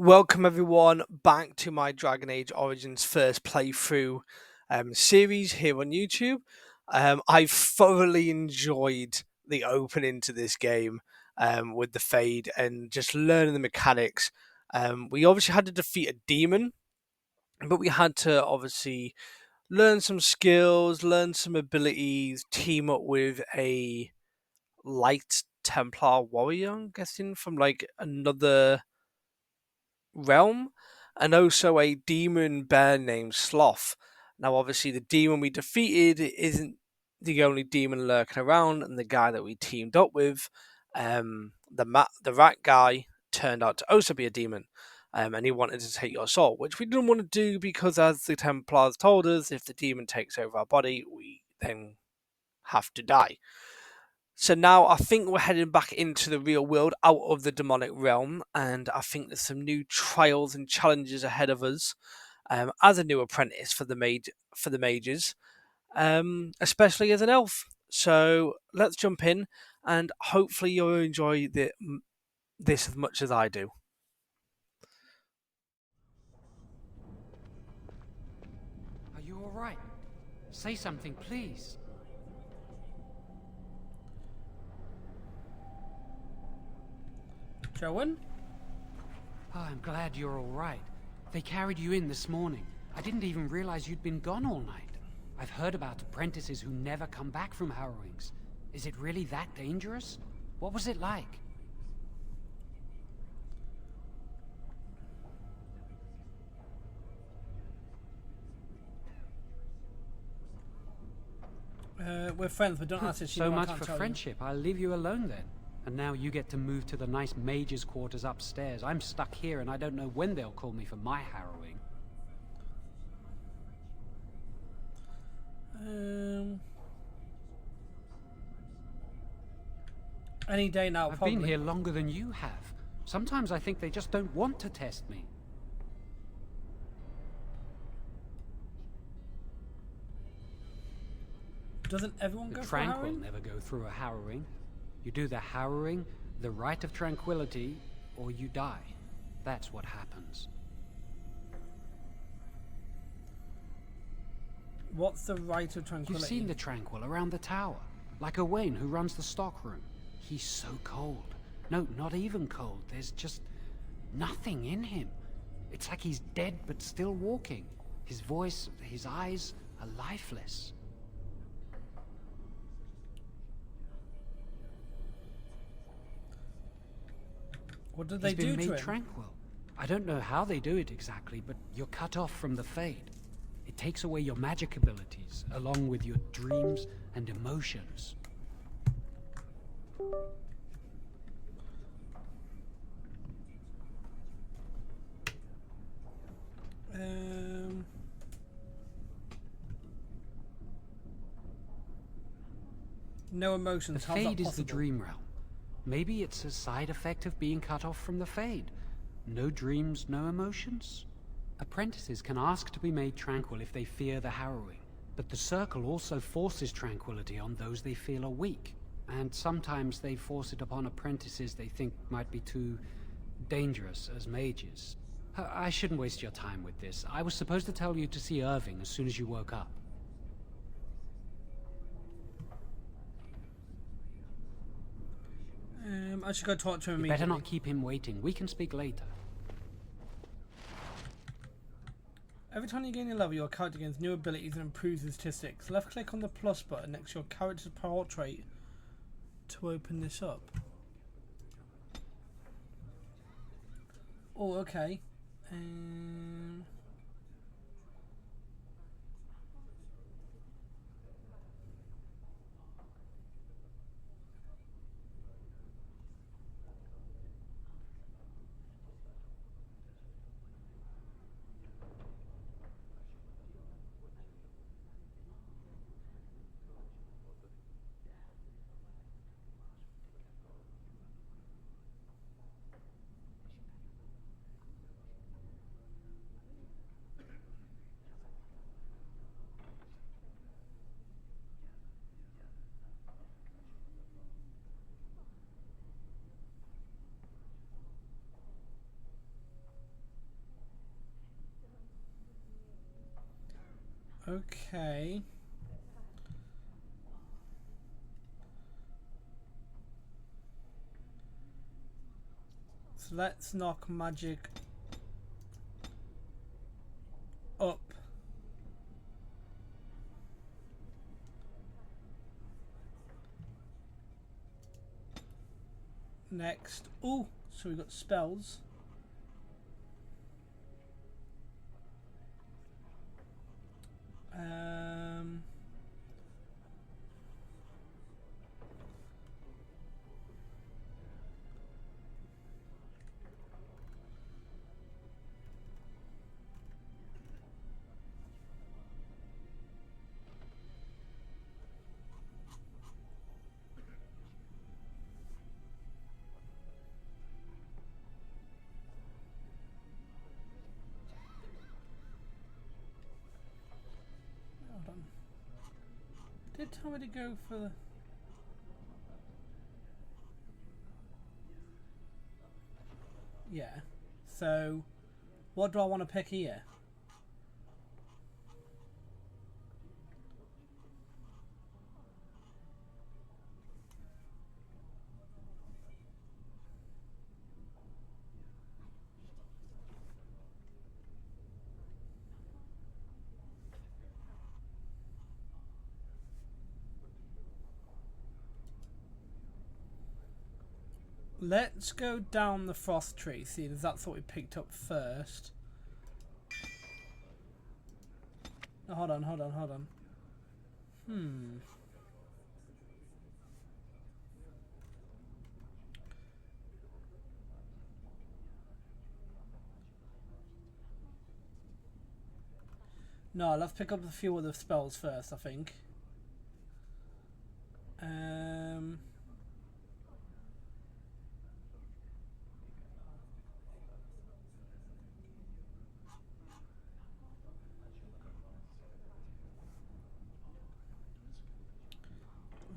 Welcome everyone back to my Dragonage Origins first playthrough series here on YouTube. I've thoroughly enjoyed the opening to this game with the Fade and just learning the mechanics. We obviously had to defeat a demon, but we had to obviously learn some skills, learn some abilities, team up with a light Templar warrior, I'm guessing, from like another realm, and also a demon bear named Sloth. Now, obviously, the demon we defeated isn't the only demon lurking around, and the guy that we teamed up with, the rat guy, turned out to also be a demon. And he wanted to take your soul, which we didn't want to do because, as the Templars told us, if the demon takes over our body, we then have to die. So now I think we're heading back into the real world, out of the demonic realm, and I think there's some new trials and challenges ahead of us as a new apprentice for the mages, especially as an elf. So let's jump in, and hopefully you'll enjoy this as much as I do. Are you all right? Say something, please. Joan? Oh, I'm glad you're all right. They carried you in this morning. I didn't even realize you'd been gone all night. I've heard about apprentices who never come back from harrowings. Is it really that dangerous? What was it like? We're friends, but don't ask us. So much for friendship. I'll leave you alone then. And now you get to move to the nice mage's quarters upstairs. I'm stuck here and I don't know when they'll call me for my harrowing. Any day now, I've probably. been here longer than you have. Sometimes I think they just don't want to test me. Doesn't everyone go The for a tranquil harrowing? never go through a harrowing. You do the harrowing, the rite of tranquility, or you die. That's what happens. What's the rite of tranquility? You've seen the tranquil around the tower, like Owain who runs the stockroom. He's so cold. No, not even cold. There's just nothing in him. It's like he's dead but still walking. His voice, his eyes are lifeless. What did they He's do been to made him? tranquil. I don't know how they do it exactly, but you're cut off from the Fade. It takes away your magic abilities, along with your dreams and emotions. No emotions. The How's that Fade is the possible? dream realm. Maybe it's a side effect of being cut off from the Fade. No dreams, no emotions? Apprentices can ask to be made tranquil if they fear the harrowing, but the Circle also forces tranquility on those they feel are weak, and sometimes they force it upon apprentices they think might be too dangerous as mages. I shouldn't waste your time with this. I was supposed to tell you to see Irving as soon as you woke up. I should go talk to him You immediately. better not keep him waiting. We can speak later. Every time you gain a level, your character gains new abilities and improves his statistics. Left click on the plus button next to your character's portrait to open this up. Oh, okay. Okay. So let's knock magic up. Next. Oh, so we've got spells. Hold on. Did tell me to go for the... Yeah. So, what do I want to pick here? Let's go down the frost tree, seeing as that's what we picked up first. Oh, hold on. No, let's pick up a few of the spells first, I think.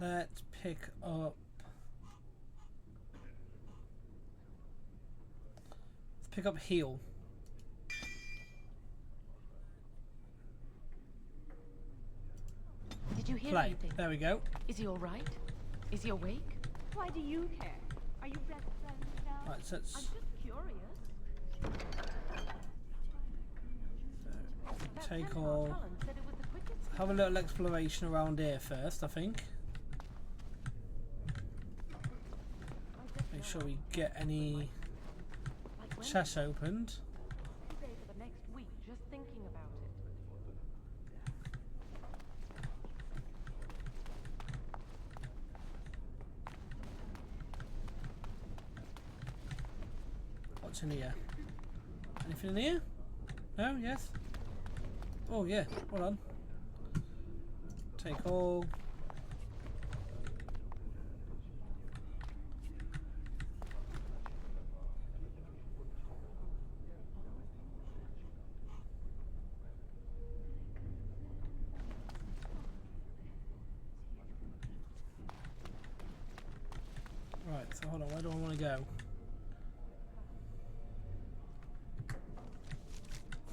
Let's pick up... Let's pick up heal. Did you hear Play. anything? There we go. Is he all right? Is he awake? Why do you care? Are you best friends now? Right, so I'm let's just curious. That take Centaur all... Cullen said it was the quickest. Have a little exploration around here first, I think. Make sure we get any Like when? chests opened. Every day for the next week, just thinking about it. What's in here? Anything in here? No? Yes? Oh yeah, hold on. Take all. Right, so hold on, where do I want to go?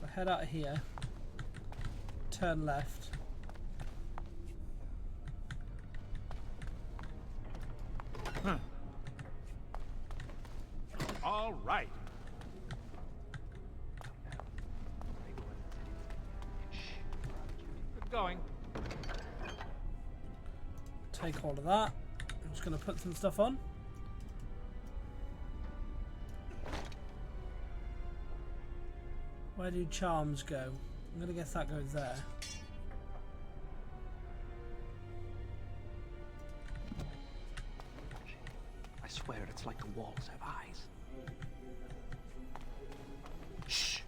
So head out of here, turn left. All right. Good going. Take all of that. I'm just going to put some stuff on. Where do charms go? I'm going to guess that goes there. I swear it's like the walls have eyes. Shh.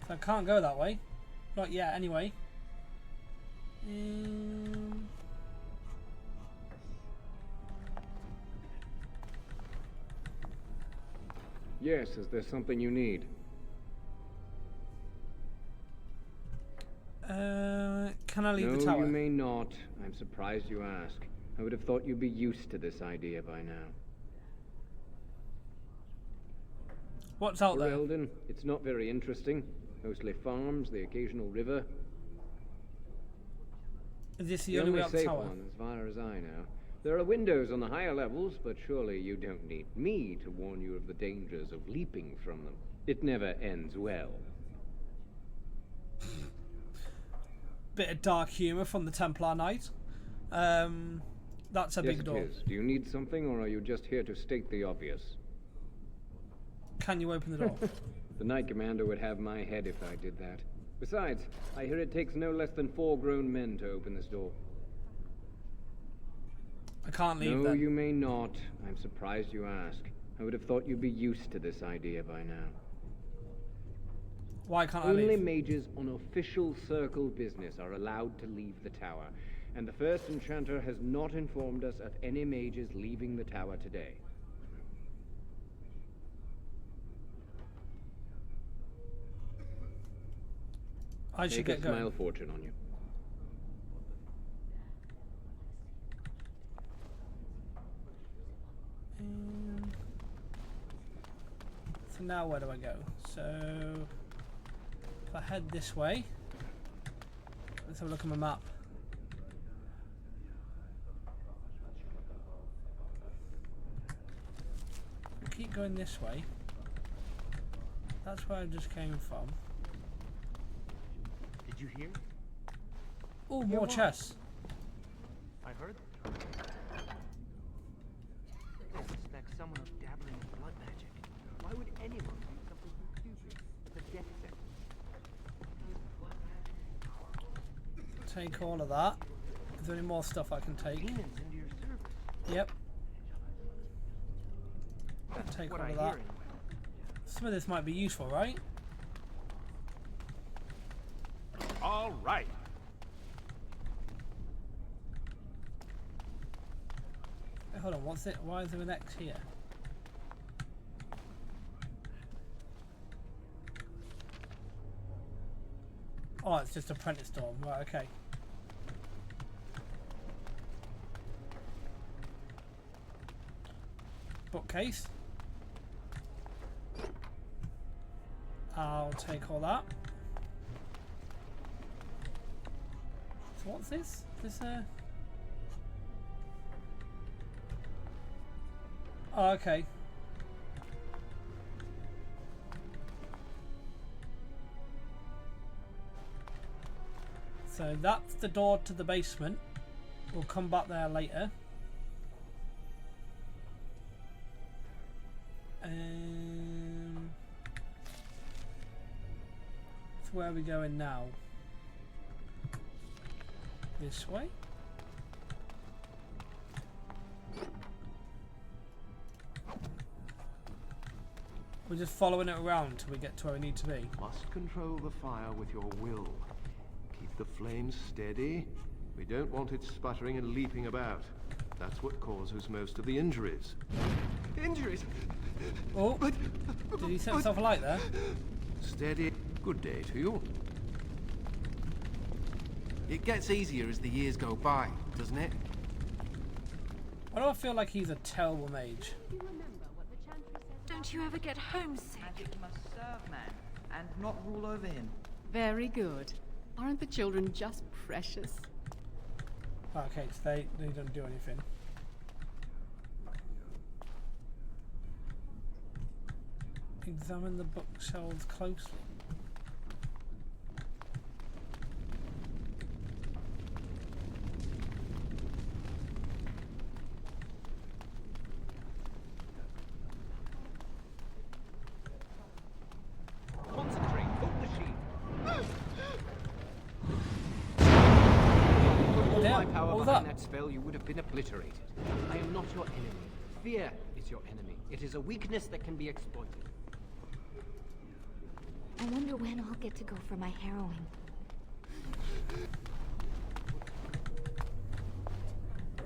So I can't go that way. Not yet, anyway. Yes, is there something you need? Can I leave No, the tower? you may not. I'm surprised you ask. I would have thought you'd be used to this idea by now. What's out For there? Eldon, it's not very interesting. Mostly farms, the occasional river. Is this the The only way only up the safe tower? one, as far as I know. There are windows on the higher levels, but surely you don't need me to warn you of the dangers of leaping from them. It never ends well. Bit of dark humour from the Templar Knight. That's a Yes, big it door. is. Do you need something, or are you just here to state the obvious? Can you open the door? The Knight Commander would have my head if I did that. Besides, I hear it takes no less than 4 grown men to open this door. I can't leave No, then. you may not. I'm surprised you ask. I would have thought you'd be used to this idea by now. Why can't I Only leave? mages on official circle business are allowed to leave the tower, and the first enchanter has not informed us of any mages leaving the tower today. I should Make get a going. smile fortune on you. So now where do I go? So if I head this way, let's have a look at my map. Keep going this way. That's where I just came from. Did you hear? Oh, more chests. I heard. They suspect someone of dabbling in blood magic. Why would anyone do something so stupid? It's a death sentence. Take all of that. Is there any more stuff I can take? Demons into your service. Yep. That's Take what all I of hear that. anyway. Some of this might be useful, right? All right. Hey, hold on, what's it? Why is there an X here? Oh, it's just apprentice storm. Right, okay. Bookcase. I'll take all that. So what's this? This Oh, okay. So that's the door to the basement. We'll come back there later. So where are we going now? This way? We're just following it around till we get to where we need to be. Must control the fire with your will. Keep the flames steady. We don't want it sputtering and leaping about. That's what causes most of the injuries. Injuries? Oh, did he set himself alight there? Steady. Good day to you. It gets easier as the years go by, doesn't it? Why do I feel like he's a terrible mage? Don't you ever get homesick? Magic must serve man, and not rule over him. Very good. Aren't the children just precious? Okay, so they don't do anything. Examine the bookshelves closely. Concentrate. Hold the sheet. All Yeah, my power what was behind that? that spell, you would have been obliterated. I am not your enemy. Fear is your enemy. It is a weakness that can be exploited. I wonder when I'll get to go for my harrowing.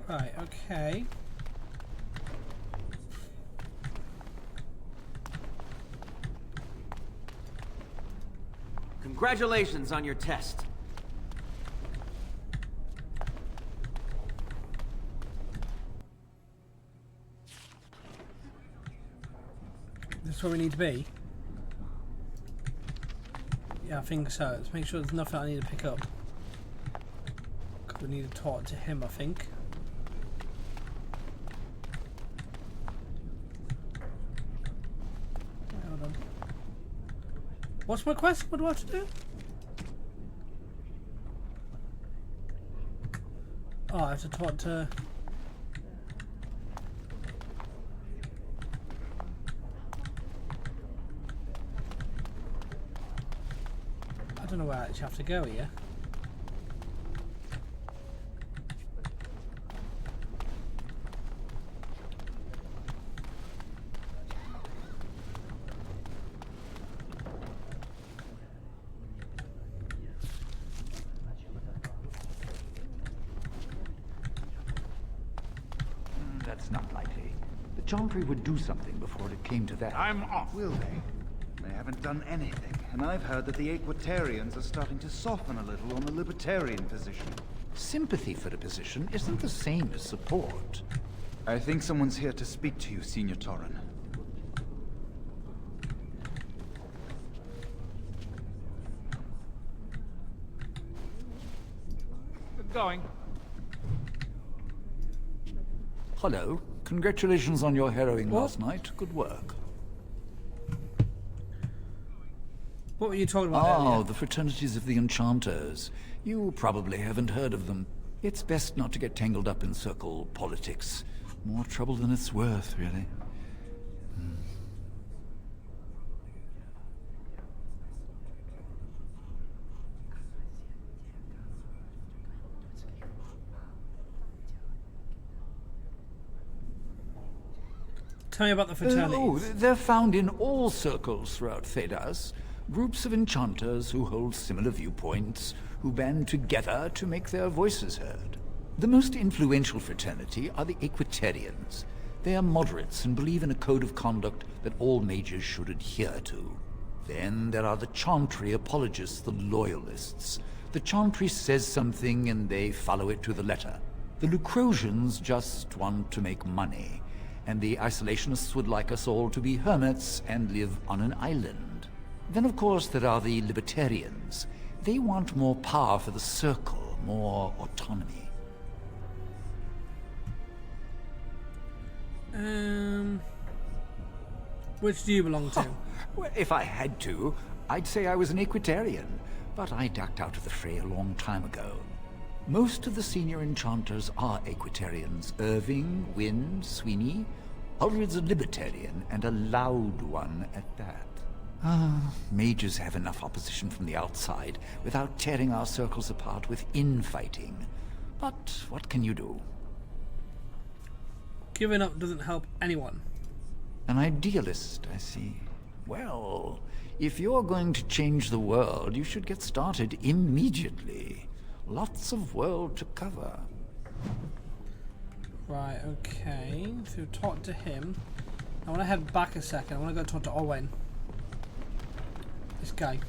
Right, okay. Congratulations on your test. This is where we need to be. Yeah, I think so. Let's make sure there's nothing I need to pick up. We need to talk to him, I think. Wait, hold on. What's my quest? What do I have to do? Oh, I have to talk to... I don't know where I actually have to go here. That's not likely. The Chantry would do something before it came to that. I'm off. Will they? They haven't done anything, and I've heard that the Equitarians are starting to soften a little on the libertarian position. Sympathy for the position isn't the same as support. I think someone's here to speak to you, Senior Torren. Going. Hello. Congratulations on your harrowing last night. Good work. What were you talking about earlier? Oh, the fraternities of the Enchanters. You probably haven't heard of them. It's best not to get tangled up in circle politics. More trouble than it's worth, really. Tell me about the fraternities. Oh, they're found in all circles throughout Thedas. Groups of enchanters who hold similar viewpoints, who band together to make their voices heard. The most influential fraternity are the Equitarians. They are moderates and believe in a code of conduct that all mages should adhere to. Then there are the Chantry apologists, the Loyalists. The Chantry says something and they follow it to the letter. The Lucrosians just want to make money, and the Isolationists would like us all to be hermits and live on an island. Then, of course, there are the Libertarians. They want more power for the Circle, more autonomy. Which do you belong to? Well, if I had to, I'd say I was an Equitarian, but I ducked out of the fray a long time ago. Most of the senior enchanters are Equitarians. Irving, Wynne, Sweeney. Ulrid's a Libertarian, and a loud one at that. Mages have enough opposition from the outside without tearing our circles apart with infighting. But what can you do? Giving up doesn't help anyone. An idealist, I see. Well, if you're going to change the world, you should get started immediately. Lots of world to cover. Right, okay. So talk to him. I want to head back a second. I want to go talk to Owen. This guy.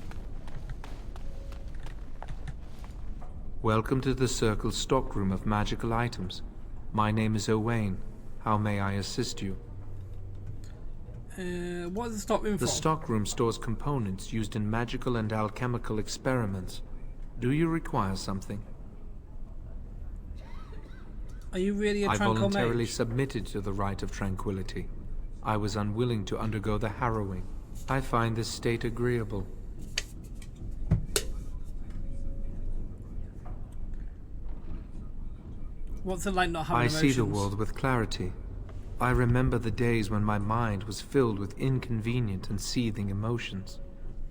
Welcome to the Circle's stockroom of magical items. My name is Owain. How may I assist you? What is the stockroom for? The stockroom stores components used in magical and alchemical experiments. Do you require something? Are you really a I tranquil voluntarily mage? submitted to the rite of tranquility. I was unwilling to undergo the harrowing. I find this state agreeable. What's it like not having I emotions? see the world with clarity. I remember the days when my mind was filled with inconvenient and seething emotions.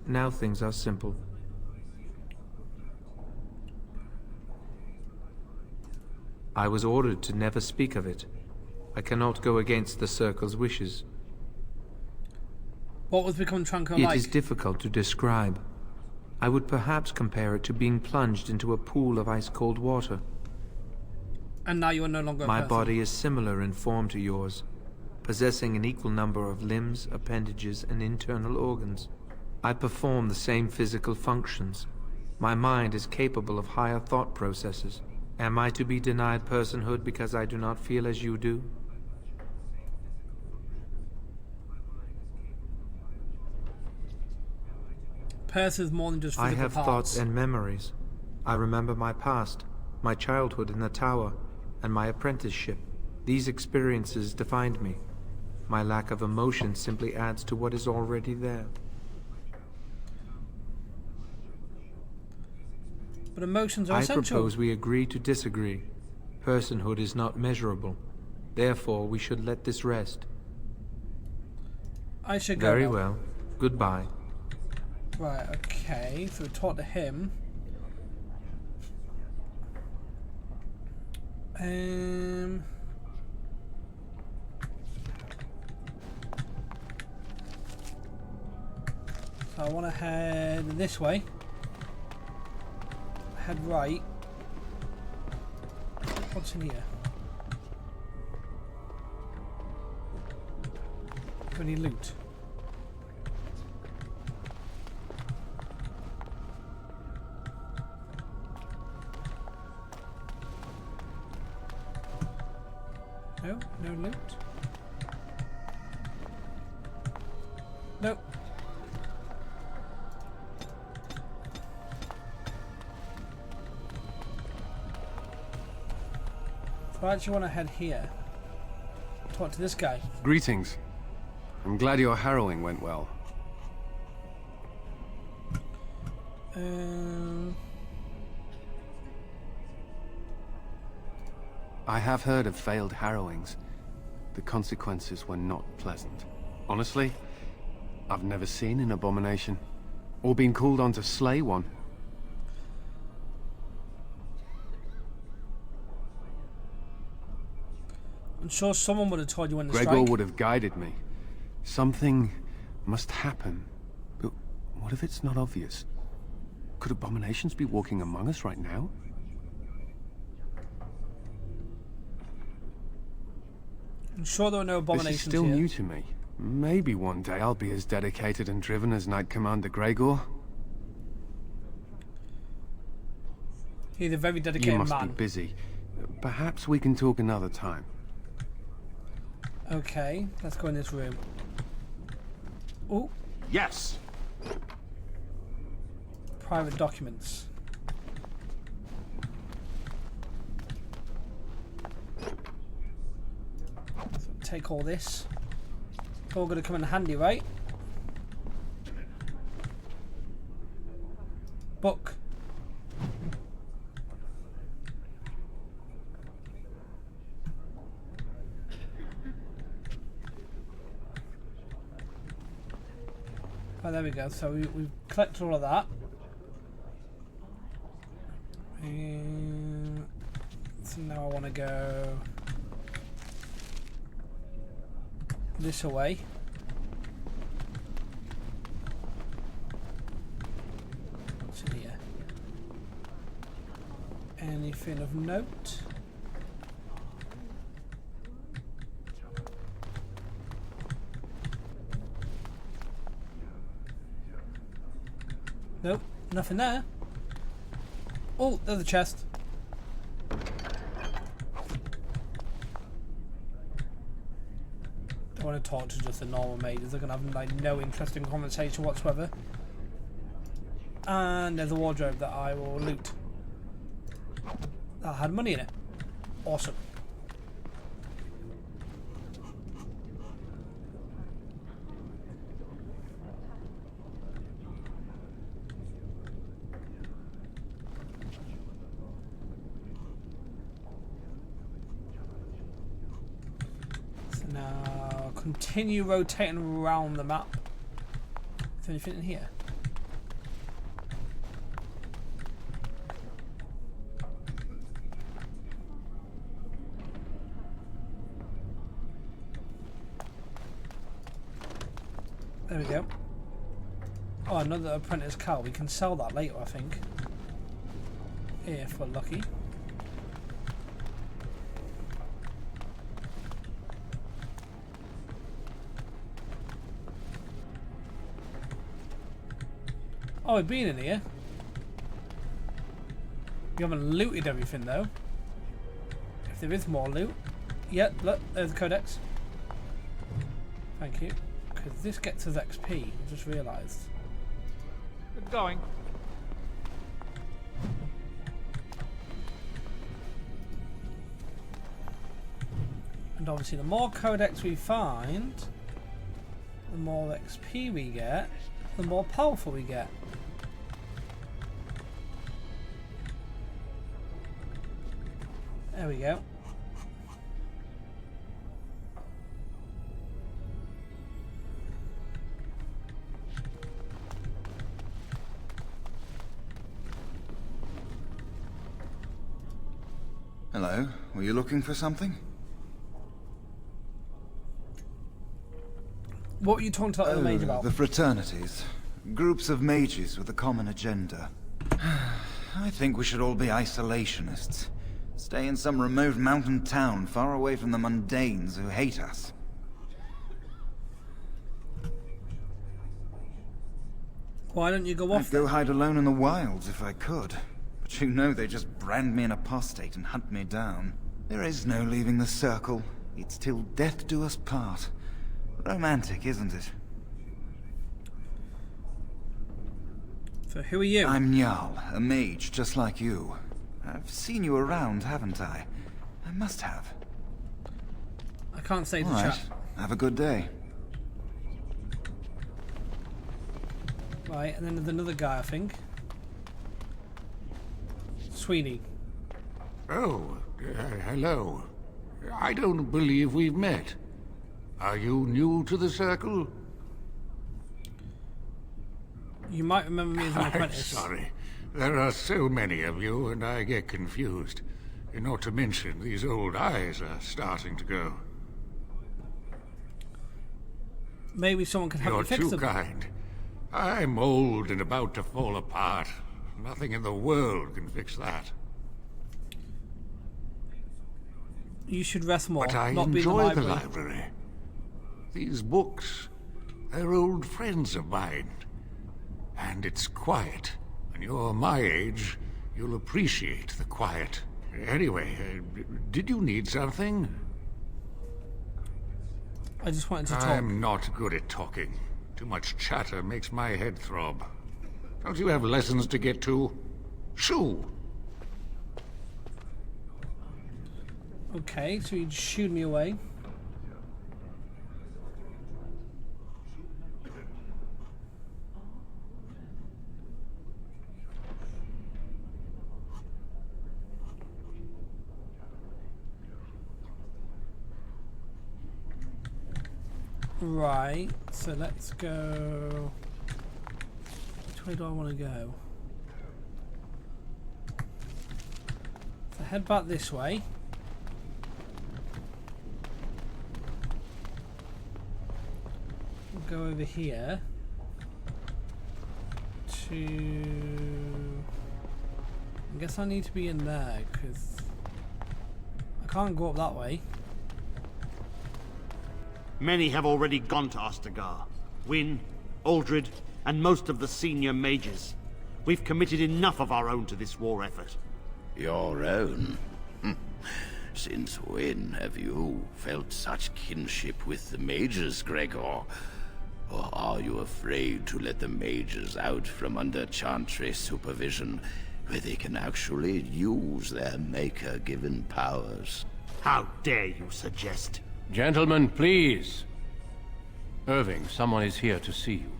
Now things are simple. I was ordered to never speak of it. I cannot go against the Circle's wishes. What was becoming tranquil It like? is difficult to describe. I would perhaps compare it to being plunged into a pool of ice-cold water. And now you are no longer a My person. body is similar in form to yours, possessing an equal number of limbs, appendages, and internal organs. I perform the same physical functions. My mind is capable of higher thought processes. Am I to be denied personhood because I do not feel as you do? Perth is more than just I physical have parts. thoughts and memories. I remember my past, my childhood in the tower, and my apprenticeship. These experiences defined me. My lack of emotion simply adds to what is already there. But emotions are I essential. propose we agree to disagree. Personhood is not measurable. Therefore, we should let this rest. I should go Very now. well. Goodbye. Right, okay. So we talk to him. So I want to head this way. Head right. What's in here? Any loot? No, no loot. Nope. So I actually want to head here. Talk to this guy. Greetings. I'm glad your harrowing went well. I have heard of failed harrowings. The consequences were not pleasant. Honestly, I've never seen an abomination, or been called on to slay one. I'm sure someone would have told you when to Gregor strike. would have guided me. Something must happen. But what if it's not obvious? Could abominations be walking among us right now? I'm sure there are no abominations This is still here. new to me. Maybe one day I'll be as dedicated and driven as Knight Commander Gregor. He's a very dedicated You must man. be busy. Perhaps we can talk another time. Okay, let's go in this room. Oh. Yes. Private documents. So take all this. It's all going to come in handy, right? Book. Oh, there we go. So we've collected all of that. And so now I want to go this away. What's in here? Anything of note? Nope, nothing there. Oh, there's a chest. Don't want to talk to just a normal mages. They're gonna have like no interesting conversation whatsoever. And there's a wardrobe that I will loot. That had money in it. Awesome. Now continue rotating around the map. Is there anything in here? There we go. Oh, another apprentice cow. We can sell that later, I think. If we're lucky. Oh, we've been in here. We haven't looted everything though. If there is more loot. Yep, look, there's the codex. Thank you. Because this gets us XP, I just realised. Going. And obviously the more codex we find, the more XP we get, the more powerful we get. There we go. Hello, were you looking for something? What were you talking to the mage about? The fraternities. Groups of mages with a common agenda. I think we should all be isolationists. Stay in some remote mountain town far away from the mundanes who hate us. Why don't you go off? I'd go hide alone in the wilds if I could. But you know they just brand me an apostate and hunt me down. There is no leaving the circle. It's till death do us part. Romantic, isn't it? So who are you? I'm Njal, a mage just like you. I've seen you around, haven't I? I must have. I can't say the All right. chat. Have a good day. Right, and then there's another guy, I think. Sweeney. Oh, hello. I don't believe we've met. Are you new to the circle? You might remember me as an I'm apprentice. sorry. There are so many of you, and I get confused. Not to mention, these old eyes are starting to go. Maybe someone can help You're you fix too them. kind. I'm old and about to fall apart. Nothing in the world can fix that. You should rest more. But I not be in enjoy the the library. library. These books, they're old friends of mine. And it's quiet. When you're my age, you'll appreciate the quiet. Anyway, did you need something? I just wanted to talk. I'm not good at talking. Too much chatter makes my head throb. Don't you have lessons to get to? Shoo! Okay, so you just shooed me away. Right, so let's go. Which way do I want to go? So head back this way. We'll go over here to. I guess I need to be in there because I can't go up that way. Many have already gone to Ostagar. Wynne, Aldred, and most of the senior mages. We've committed enough of our own to this war effort. Your own? Since when have you felt such kinship with the mages, Gregor? Or are you afraid to let the mages out from under Chantry supervision, where they can actually use their Maker-given powers? How dare you suggest? Gentlemen, please. Irving, someone is here to see you.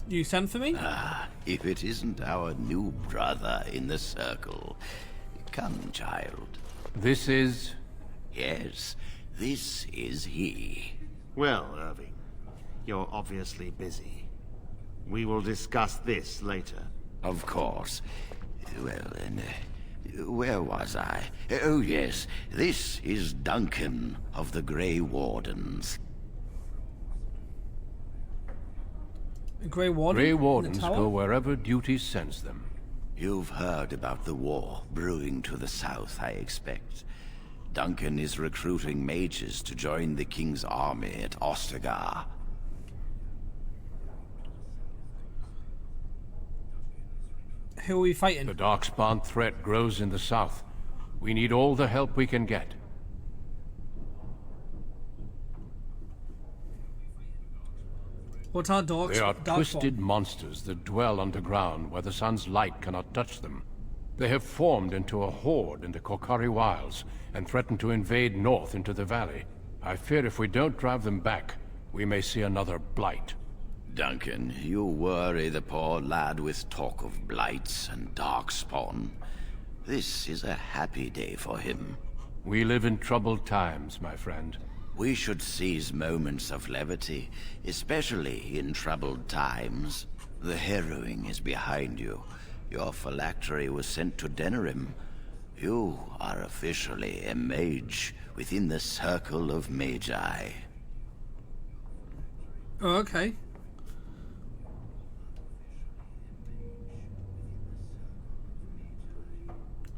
You sent for me? Ah, if it isn't our new brother in the circle. Come, child. This is... Yes, this is he. Well, Irving, you're obviously busy. We will discuss this later. Of course. Well, then, where was I? Oh, yes, this is Duncan of the Grey Wardens. Grey Warden? Grey Wardens go wherever duty sends them. You've heard about the war brewing to the south, I expect. Duncan is recruiting mages to join the King's army at Ostagar. Who are we fighting? The Darkspawn threat grows in the south. We need all the help we can get. What are dark? They are dark twisted spawn? monsters that dwell underground where the sun's light cannot touch them. They have formed into a horde in the Korkari Wilds and threaten to invade north into the valley. I fear if we don't drive them back, we may see another blight. Duncan, you worry the poor lad with talk of blights and darkspawn. This is a happy day for him. We live in troubled times, my friend. We should seize moments of levity, especially in troubled times. The harrowing is behind you. Your phylactery was sent to Denerim. You are officially a mage within the circle of magi. Oh, okay.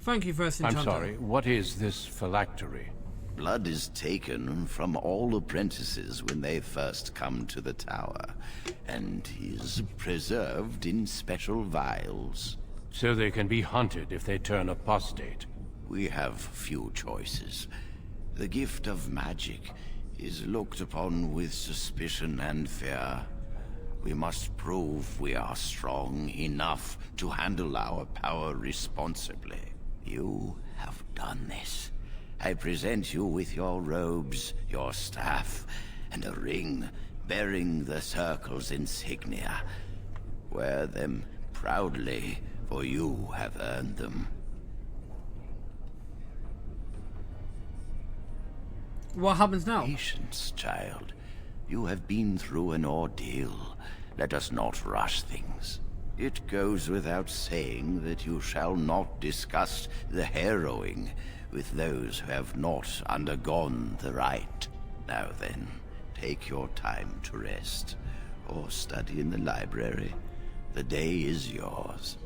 Thank you, First Enchanter. I'm sorry, what is this phylactery? Blood is taken from all apprentices when they first come to the tower, and is preserved in special vials. So they can be hunted if they turn apostate. We have few choices. The gift of magic is looked upon with suspicion and fear. We must prove we are strong enough to handle our power responsibly. You have done this. I present you with your robes, your staff, and a ring bearing the Circle's insignia. Wear them proudly, for you have earned them. What happens now? Patience, child. You have been through an ordeal. Let us not rush things. It goes without saying that you shall not discuss the harrowing with those who have not undergone the rite. Now then, take your time to rest, or study in the library. The day is yours.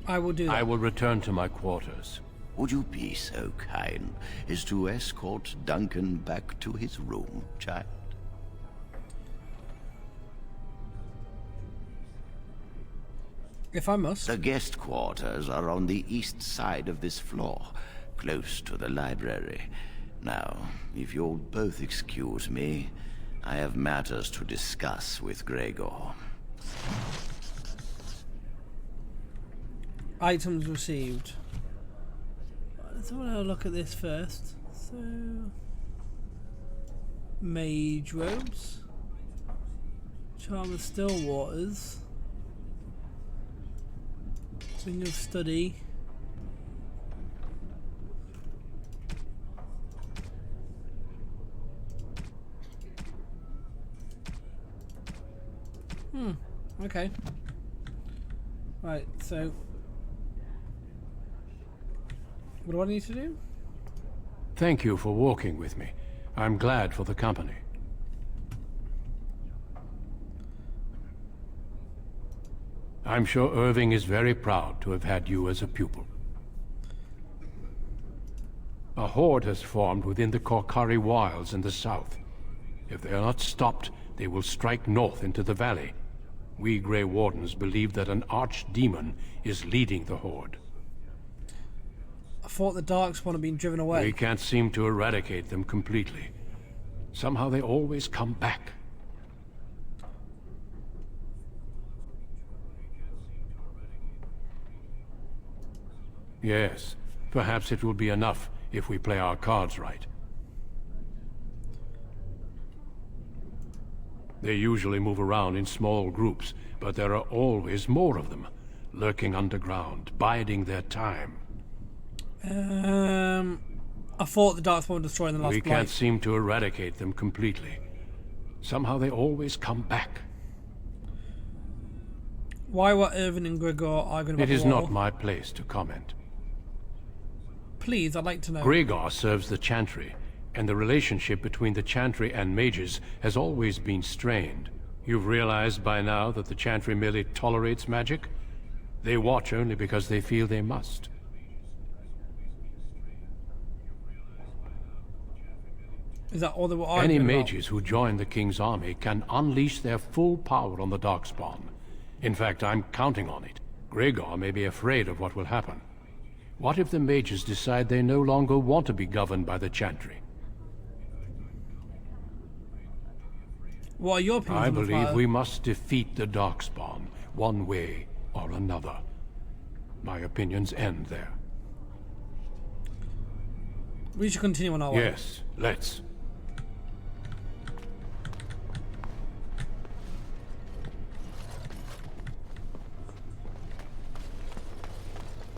I will do that. I will return to my quarters. Would you be so kind as to escort Duncan back to his room, child? If I must. The guest quarters are on the east side of this floor, close to the library. Now, if you'll both excuse me, I have matters to discuss with Gregor. Items received. Let's have a look at this first. So, mage robes, charm of still waters, ring of study, okay. Right, so what do I need to do? Thank you for walking with me. I'm glad for the company. I'm sure Irving is very proud to have had you as a pupil. A horde has formed within the Korkari Wilds in the south. If they are not stopped, they will strike north into the valley. We Grey Wardens believe that an archdemon is leading the horde. I thought the Darkspawn had been driven away. We can't seem to eradicate them completely. Somehow they always come back. Yes, perhaps it will be enough if we play our cards right. They usually move around in small groups, but there are always more of them, lurking underground, biding their time. I thought the Darkspawn would destroy the last We blight. can't seem to eradicate them completely. Somehow they always come back. Why were Irvin and Gregor arguing about It is the wall? not my place to comment. Please, I'd like to know. Gregor serves the Chantry, and the relationship between the Chantry and mages has always been strained. You've realized by now that the Chantry merely tolerates magic? They watch only because they feel they must. Is that all they were Any arguing about? mages who join the king's army can unleash their full power on the Darkspawn. In fact, I'm counting on it. Gregor may be afraid of what will happen. What if the mages decide they no longer want to be governed by the Chantry? What are your opinions I on the believe fire? we must defeat the Darkspawn, one way or another. My opinions end there. We should continue on our way. Yes, let's.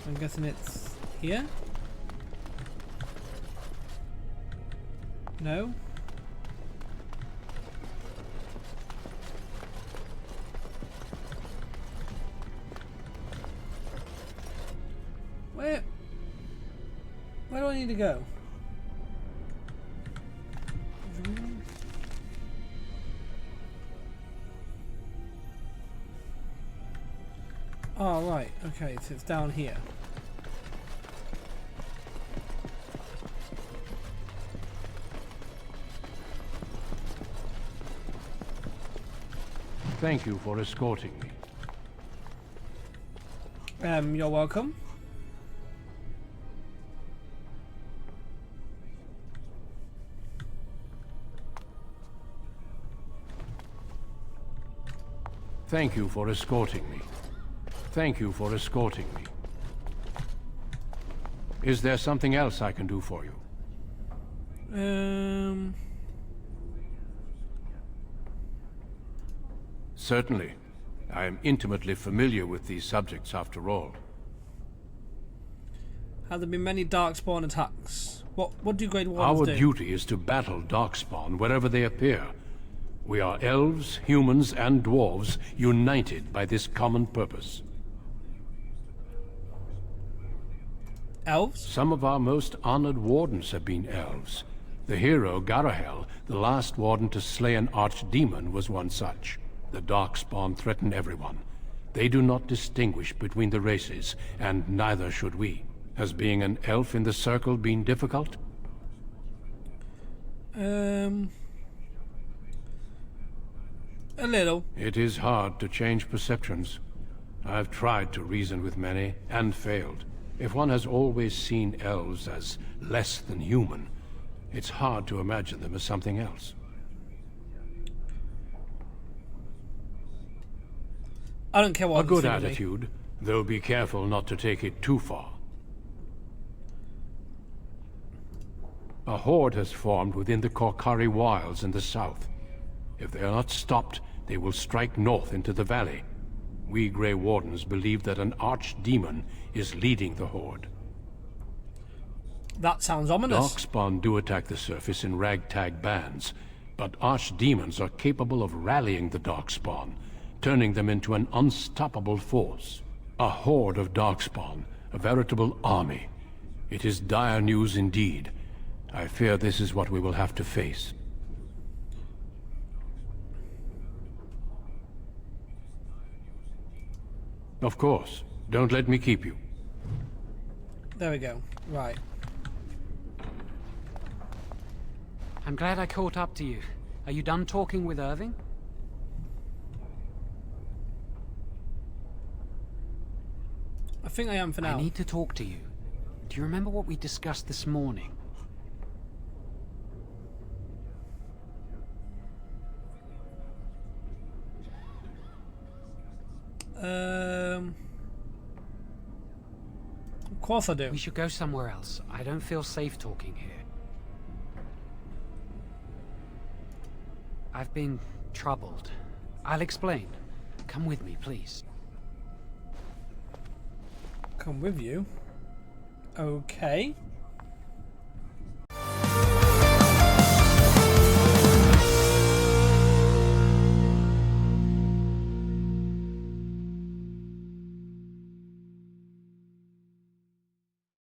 I'm guessing it's here? No? Where do I need to go? Oh, right. Okay, so it's down here. Thank you for escorting me. You're welcome. Thank you for escorting me. Thank you for escorting me. Is there something else I can do for you? Certainly. I am intimately familiar with these subjects after all. Have there been many Darkspawn attacks? What do Grade Our Wardens do? duty is to battle Darkspawn wherever they appear. We are elves, humans, and dwarves united by this common purpose. Elves? Some of our most honored wardens have been elves. The hero, Garahel, the last warden to slay an archdemon, was one such. The Darkspawn threaten everyone. They do not distinguish between the races, and neither should we. Has being an elf in the circle been difficult? A little. It is hard to change perceptions. I've tried to reason with many, and failed. If one has always seen elves as less than human, it's hard to imagine them as something else. I don't care what A good others think of me. attitude, though be careful not to take it too far. A horde has formed within the Korkari Wilds in the south. If they are not stopped, they will strike north into the valley. We Grey Wardens believe that an archdemon is leading the horde. That sounds ominous. Darkspawn do attack the surface in ragtag bands, but archdemons are capable of rallying the Darkspawn, turning them into an unstoppable force. A horde of Darkspawn, a veritable army. It is dire news indeed. I fear this is what we will have to face. Of course. Don't let me keep you. There we go. Right. I'm glad I caught up to you. Are you done talking with Irving? I think I am for now. I need to talk to you. Do you remember what we discussed this morning? Of course I do. We should go somewhere else. I don't feel safe talking here. I've been troubled. I'll explain. Come with me, please. Come with you? Okay.